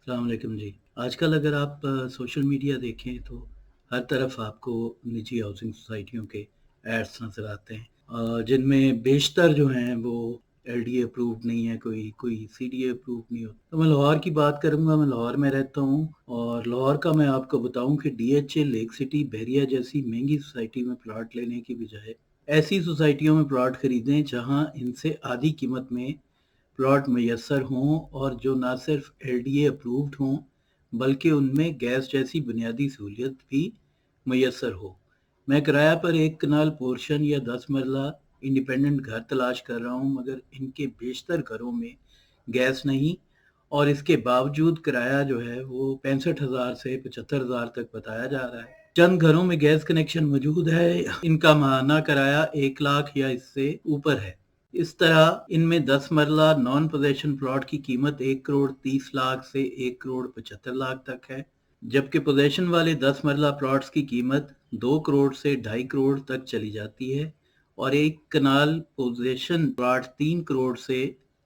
अस्सलाम वालेकुम जी। आजकल अगर आप सोशल मीडिया देखें तो हर तरफ आपको निजी हाउसिंग सोसाइटियों के एड्स नज़र आते हैं, जिनमें बेशतर जो हैं वो एलडीए अप्रूव्ड नहीं है, कोई कोई सीडीए अप्रूव्ड नहीं होता। तो मैं लाहौर की बात करूँगा, मैं लाहौर में रहता हूँ और लाहौर का मैं आपको बताऊँ कि डीएचए, लेक सिटी, बहरिया जैसी महंगी सोसाइटी में प्लॉट लेने की बजाय ऐसी सोसाइटियों में प्लॉट खरीदें जहाँ इनसे आधी कीमत में प्लॉट मैसर हों और जो ना सिर्फ एलडीए अप्रूव्ड हों, बल्कि उनमें गैस जैसी बुनियादी सहूलियत भी मैसर हो। मैं किराया पर 1 कनाल पोर्शन या 10 मरला इंडिपेंडेंट घर तलाश कर रहा हूँ, मगर इनके बेशतर घरों में गैस नहीं और इसके बावजूद किराया जो है वो 65,000 से 75,000 तक बताया जा रहा है। चंद घरों में गैस कनेक्शन मौजूद है, इनका माहाना किराया 1 लाख या इससे ऊपर है। इस तरह इनमें 10 मरला नॉन पोजेशन प्लॉट की कीमत 1 करोड़ 30 लाख से 1 करोड़ 75 लाख तक है, जबकि पोजेशन वाले 10 मरला प्लॉट्स की कीमत 2 करोड़ से 2.5 करोड़ तक चली जाती है और 1 कनाल पोजेशन प्लॉट 3 करोड़ से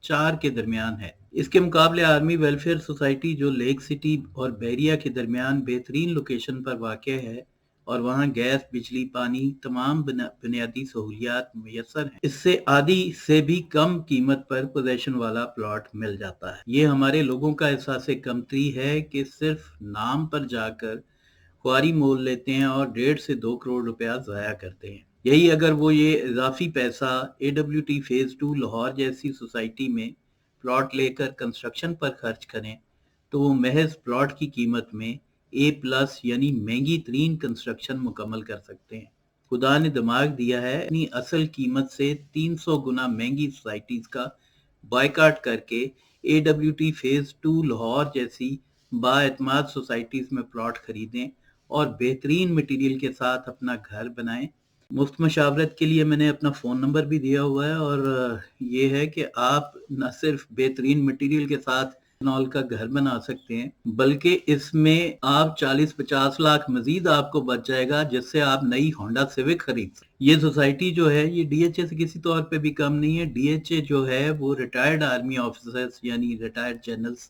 4 के दरमियान है। इसके मुकाबले आर्मी वेलफेयर सोसाइटी जो लेक सिटी और बहरिया के दरमियान बेहतरीन लोकेशन पर वाक़ है और वहाँ गैस, बिजली, पानी तमाम बुनियादी सहूलियात मैसर हैं। इससे आधी से भी कम कीमत पर पोजेशन वाला प्लॉट मिल जाता है। ये हमारे लोगों का एहसास कमतरी है कि सिर्फ नाम पर जाकर ख्वारी मोल लेते हैं और 1.5 से 2 करोड़ रुपया ज़ाया करते हैं। यही अगर वो ये इजाफी पैसा एडब्ल्यूटी फेज़ 2 लाहौर जैसी सोसाइटी में प्लॉट लेकर कंस्ट्रक्शन पर खर्च करें, तो वो महज प्लॉट की कीमत में ए प्लस यानी महंगी तरीन कंस्ट्रक्शन मुकम्मल कर सकते हैं। खुदा ने दिमाग दिया है, अपनी असल कीमत से 300 गुना महंगी सोसाइटीज का बायकाट करके एडब्ल्यूटी फेज 2 लाहौर जैसी बाएतमाद सोसाइटीज में प्लॉट खरीदें और बेहतरीन मटेरियल के साथ अपना घर बनाएं। मुफ्त मशावरत के लिए मैंने अपना फ़ोन नंबर भी दिया हुआ है और ये है कि आप न सिर्फ बेहतरीन मटेरियल के साथ नॉल का घर बना सकते हैं, बल्कि इसमें आप 40-50 लाख मजीद आपको बच जाएगा, जिससे आप नई होंडा सिविक खरीद सकते। ये सोसाइटी जो है ये डीएचए से किसी तौर पे भी कम नहीं है। डीएचए जो है वो रिटायर्ड आर्मी ऑफिसर्स यानी रिटायर्ड जनरल्स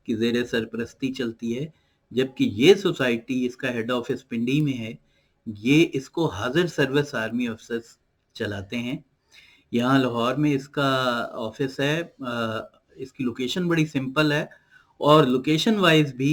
की जेर सरपरस्ती चलती है, जबकि ये सोसाइटी इसका हेड ऑफिस पिंडी में है। ये इसको हाजिर सर्विस आर्मी अफसर्स चलाते हैं। यहाँ लाहौर में इसका ऑफिस है। इसकी लोकेशन बड़ी सिंपल है और लोकेशन वाइज भी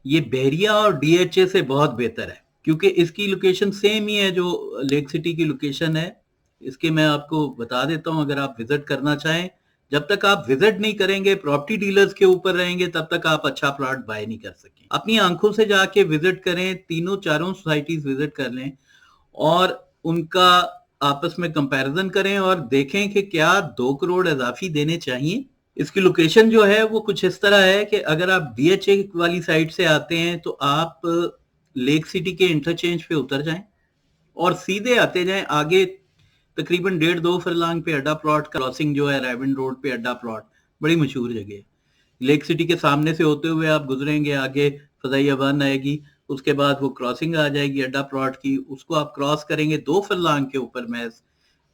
ये बहरिया और डीएचए से बहुत बेहतर है, क्योंकि इसकी लोकेशन सेम ही है जो लेक सिटी की लोकेशन है। इसके मैं आपको बता देता हूँ, अगर आप विजिट करना चाहें। जब तक आप विजिट नहीं करेंगे, प्रॉपर्टी डीलर्स के ऊपर रहेंगे, तब तक आप अच्छा प्लॉट बाय नहीं कर सकेंगे। अपनी आंखों से जाके विजिट करें, तीनों चारों सोसाइटीज विजिट कर लें और उनका आपस में कंपैरिजन करें और देखें कि क्या 2 करोड़ इजाफी देने चाहिए। इसकी लोकेशन जो है वो कुछ इस तरह है कि अगर आप डीएचए वाली साइड से आते हैं तो आप लेक सिटी के इंटरचेंज पे उतर जाएं और सीधे आते जाएं आगे। तकरीबन 1.5-2 फरलांग पे अड्डा प्लॉट क्रॉसिंग जो है रायविंड रोड पे अड्डा प्लॉट, बड़ी मशहूर जगह है। लेक सिटी के सामने से होते हुए आप गुजरेंगे, आगे फजाइया वन आएगी, उसके बाद वो क्रॉसिंग आ जाएगी अड्डा प्लॉट की, उसको आप क्रॉस करेंगे 2 फरलांग के ऊपर महज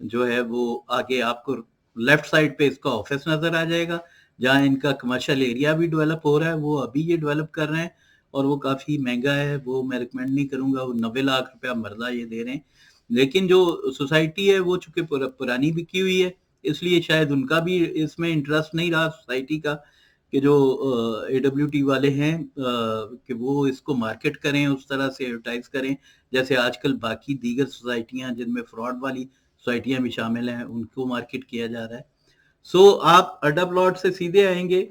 जो है वो आगे आपको लेफ्ट साइड पे इसका ऑफिस नजर आ जाएगा, जहाँ इनका कमर्शियल एरिया भी डेवलप हो रहा है। वो अभी ये डेवलप कर रहे हैं और वो काफी महंगा है, वो मैं रिकमेंड नहीं करूंगा। वो 90 लाख रुपया मरला ये दे रहे हैं, लेकिन जो सोसाइटी है वो चूंकि पुरानी बिकी हुई है, इसलिए शायद उनका भी इसमें इंटरेस्ट नहीं रहा सोसाइटी का कि जो एडब्ल्यूटी वाले हैं कि वो इसको मार्केट करें, उस तरह से एडवर्टाइज करें जैसे आजकल बाकी दीगर सोसाइटियां जिनमें फ्रॉड वाली सोसाइटियां भी शामिल हैं उनको मार्केट किया जा रहा है। सो आप अड्डा प्लॉट से सीधे आएंगे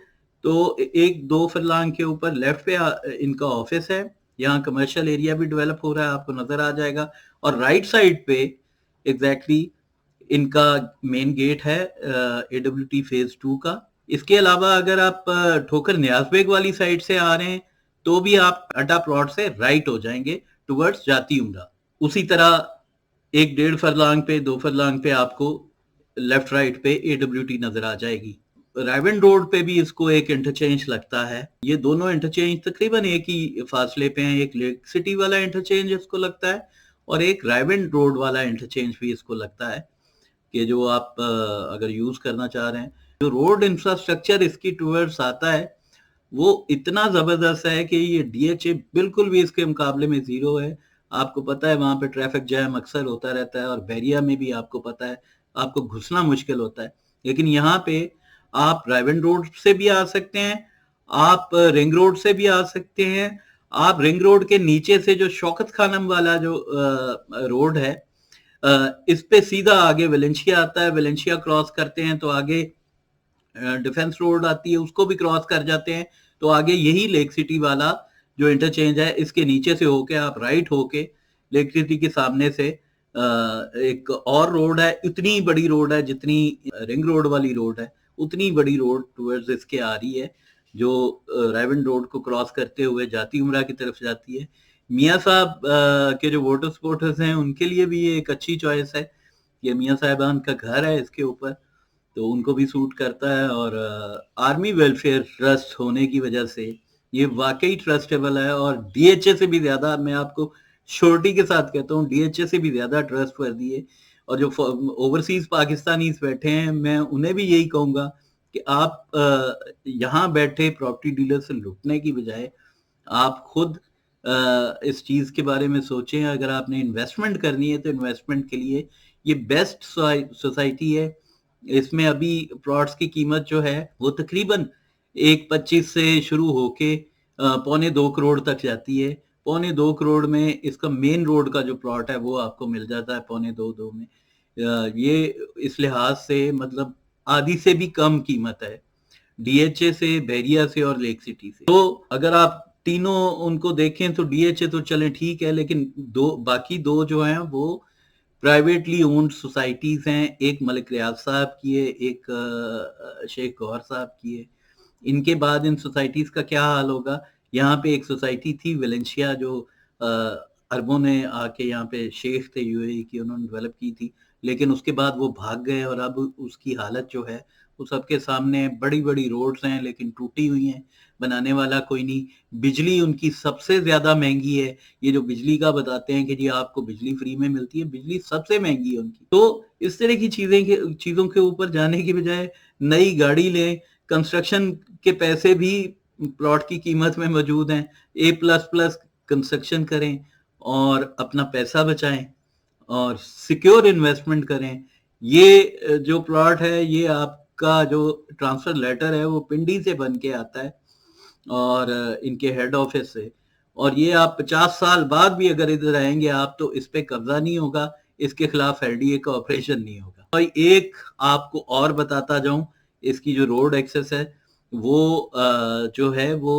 तो 1-2 फरलांग के ऊपर लेफ्ट पे इनका ऑफिस है। यहाँ कमर्शियल एरिया भी डेवलप हो रहा है, आपको नजर आ जाएगा। और राइट साइड पे एग्जैक्टली इनका मेन गेट है एडब्ल्यूटी फेज 2 का। इसके अलावा अगर आप ठोकर न्याज बेग वाली साइड से आ रहे हैं तो भी आप अड्डा प्लॉट से राइट हो जाएंगे टुवर्ड्स जाती उमरा। उसी तरह 1-1.5 फरलांग पे 2 फरलांग पे आपको लेफ्ट राइट पे एडब्ल्यूटी नजर आ जाएगी। रायविंड रोड पे भी इसको एक इंटरचेंज लगता है। ये दोनों इंटरचेंज तकरीबन एक ही फासले पे हैं। एक लेक सिटी वाला इंटरचेंज इसको लगता है और एक रायविंड रोड वाला इंटरचेंज भी इसको लगता है कि जो आप अगर यूज करना चाह रहे हैं। जो रोड इंफ्रास्ट्रक्चर इसकी टूवर्ड्स आता है وہ اتنا زبردست ہے کہ یہ ڈی ایچ اے بالکل بھی اس کے مقابلے میں زیرو ہے. آپ کو پتا ہے وہاں پہ ٹریفک جام اکثر ہوتا رہتا ہے، اور بیریا میں بھی آپ کو پتا ہے آپ کو گھسنا مشکل ہوتا ہے. لیکن یہاں پہ آپ رائیون روڈ سے بھی آ سکتے ہیں، آپ رنگ روڈ سے بھی آ سکتے ہیں. آپ رنگ روڈ کے نیچے سے جو شوکت خانم والا جو روڈ ہے، اس پہ سیدھا آگے ویلنشیا آتا ہے. ویلنشیا کراس کرتے ہیں تو آگے ڈیفنس روڈ آتی ہے، اس کو بھی کراس کر جاتے ہیں تو آگے یہی لیک سٹی والا جو انٹرچینج ہے، اس کے نیچے سے ہو کے آپ رائٹ ہو کے لیک سٹی کے سامنے سے ایک اور روڈ ہے. اتنی بڑی روڈ ہے جتنی رنگ روڈ والی روڈ ہے، اتنی بڑی روڈ ٹورڈز اس کے آ رہی ہے، جو رائیون روڈ کو کراس کرتے ہوئے جاتی عمرہ کی طرف جاتی ہے. میاں صاحب کے جو واٹر سپورٹرز ہیں ان کے لیے بھی یہ ایک اچھی چوائس ہے. یہ میاں صاحبان کا گھر ہے اس کے اوپر، تو ان کو بھی سوٹ کرتا ہے. اور آرمی ویلفیئر ٹرسٹ ہونے کی وجہ سے یہ واقعی ٹرسٹیبل ہے، اور ڈی ایچ اے سے بھی زیادہ، میں آپ کو شورٹی کے ساتھ کہتا ہوں، ڈی ایچ اے سے بھی زیادہ ٹرسٹ وردی ہے. اور جو اوورسیز پاکستانیز بیٹھے ہیں، میں انہیں بھی یہی کہوں گا کہ آپ یہاں بیٹھے پراپرٹی ڈیلر سے لٹنے کی بجائے آپ خود اس چیز کے بارے میں سوچیں. اگر آپ نے انویسٹمنٹ کرنی ہے تو انویسٹمنٹ کے لیے یہ بیسٹ سوسائٹی ہے. اس میں ابھی پلاٹس کی قیمت جو ہے وہ تقریباً 1.25 سے شروع ہو کے 1.25 کروڑ تک جاتی ہے. 1.25 کروڑ میں اس کا مین روڈ کا جو پلاٹ ہے وہ آپ کو مل جاتا ہے 2.25 میں. یہ اس لحاظ سے مطلب آدھی سے بھی کم قیمت ہے ڈی ایچ اے سے، بیریا سے اور لیک سٹی سے. تو اگر آپ تینوں ان کو دیکھیں تو ڈی ایچ اے تو چلیں ٹھیک ہے، لیکن باقی دو جو ہیں وہ پرائیویٹلی اونڈ سوسائٹیز ہیں. ایک ملک ریاض صاحب کی ہے، ایک شیخ گوہر صاحب کی ہے. ان کے بعد ان سوسائٹیز کا کیا حال ہوگا؟ یہاں پہ ایک سوسائٹی تھی ویلنشیا، جو عربوں نے آ کے یہاں پہ شیخ تھے یو اے ای کی، انہوں نے ڈیولپ کی تھی، لیکن اس کے بعد وہ بھاگ گئے. اور اب اس کی حالت جو ہے وہ سب کے سامنے، بڑی بڑی روڈز ہیں لیکن ٹوٹی ہوئی ہیں، بنانے والا کوئی نہیں. بجلی ان کی سب سے زیادہ مہنگی ہے. یہ جو بجلی کا بتاتے ہیں کہ جی آپ کو بجلی فری میں ملتی ہے، بجلی سب سے مہنگی ہے ان کی. تو اس طرح کی چیزوں کے اوپر جانے کی بجائے نئی گاڑی لیں. کنسٹرکشن کے پیسے بھی پلاٹ کی قیمت میں موجود ہیں. A++ کنسٹرکشن کریں اور اپنا پیسہ بچائیں اور سیکیور انویسٹمنٹ کریں. یہ جو پلاٹ ہے، یہ آپ کا جو ٹرانسفر لیٹر ہے وہ پنڈی سے بن کے آتا ہے اور ان کے ہیڈ آفس سے، اور یہ آپ 50 سال بعد بھی اگر ادھر آئیں گے آپ تو اس پہ قبضہ نہیں ہوگا، اس کے خلاف ایل ڈی اے کا آپریشن نہیں ہوگا. اور ایک آپ کو اور بتاتا جاؤں، اس کی جو روڈ ایکسس ہے وہ جو ہے وہ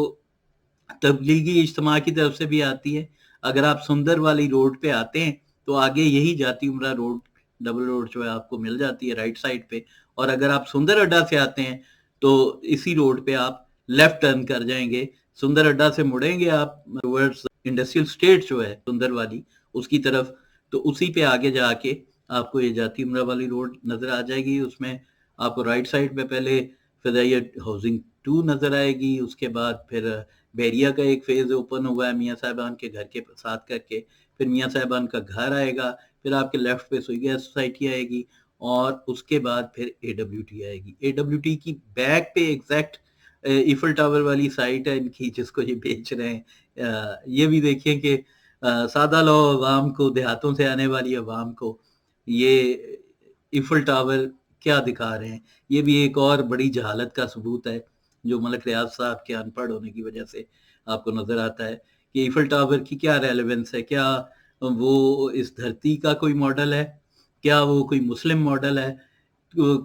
تبلیغی اجتماع کی طرف سے بھی آتی ہے. اگر آپ سندر والی روڈ پہ آتے ہیں تو آگے یہی جاتی عمرہ روڈ، ڈبل روڈ جو ہے آپ کو مل جاتی ہے رائٹ سائڈ پہ. اور اگر آپ سندر اڈا سے آتے ہیں تو اسی روڈ پہ آپ لیفٹ ٹرن کر جائیں گے. سندر اڈا سے مڑیں گے آپ انڈسٹریل اسٹیٹ جو ہے سندر والی، اس کی طرف، تو اسی پہ آگے جا کے آپ کو یہ جاتی عمرہ والی روڈ نظر آ جائے گی. اس میں آپ کو رائٹ سائڈ پہ پہلے فضائیہ ہاؤسنگ 2 نظر آئے گی، اس کے بعد پھر بیریا کا ایک فیز اوپن ہوا ہے میاں صاحبان کے گھر کے ساتھ کر کے، پھر میاں صاحبان کا گھر آئے گا، پھر آپ کے لیفٹ پہ سوئیگیا سوسائٹی آئے گی، اور اس کے بعد پھر اے ڈبلیو ٹی آئے گی. اے ڈبلیو ٹی کی بیک پہ ایگزیکٹ ایفل ٹاور والی سائٹ ہے ان کی، جس کو یہ بیچ رہے ہیں. یہ بھی دیکھیں کہ سادہ لو عوام کو، دیہاتوں سے آنے والی عوام کو یہ ایفل ٹاور کیا دکھا رہے ہیں. یہ بھی ایک اور بڑی جہالت کا ثبوت ہے جو ملک ریاض صاحب کے ان پڑھ ہونے کی وجہ سے آپ کو نظر آتا ہے کہ ایفل ٹاور کی کیا ریلیونس ہے. کیا وہ اس دھرتی کا کوئی ماڈل ہے؟ کیا وہ کوئی مسلم ماڈل ہے؟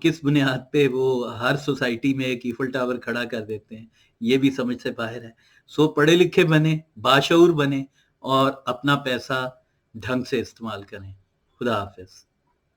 کس بنیاد پہ وہ ہر سوسائٹی میں ایک ایفل ٹاور کھڑا کر دیتے ہیں؟ یہ بھی سمجھ سے باہر ہے. سو پڑھے لکھے بنے، باشعور بنے، اور اپنا پیسہ ڈھنگ سے استعمال کریں. خدا حافظ.